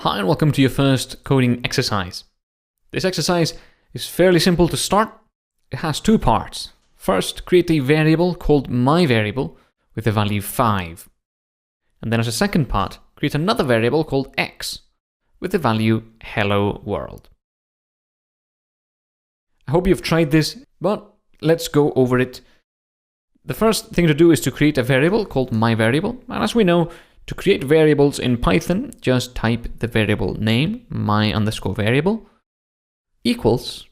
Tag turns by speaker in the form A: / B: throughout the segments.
A: Hi and welcome to your first coding exercise. This exercise is fairly simple to start. It has two parts. First, create a variable called myVariable with the value 5. And then as a second part, create another variable called x with the value hello world. I hope you've tried this, but let's go over it. The first thing to do is to create a variable called myVariable. And as we know, to create variables in Python, just type the variable name, my_variable, equals,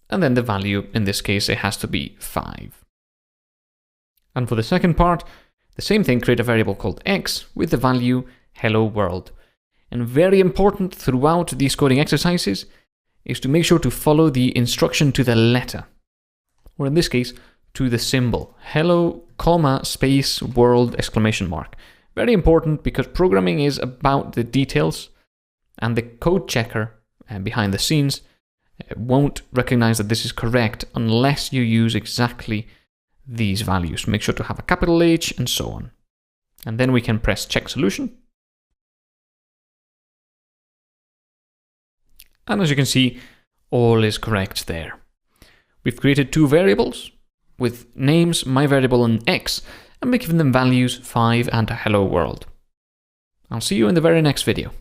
A: and then the value, in this case, it has to be 5. And for the second part, the same thing, create a variable called x with the value hello world. And very important throughout these coding exercises is to make sure to follow the instruction to the letter, or in this case, to the symbol, hello, comma, space, world, exclamation mark. Very important because programming is about the details, and the code checker behind the scenes won't recognize that this is correct unless you use exactly these values. Make sure to have a capital H and so on. And then we can press check solution. And as you can see, all is correct there. We've created two variables with names, myVariable and x, and we've given them values 5 and a hello world. I'll see you in the very next video.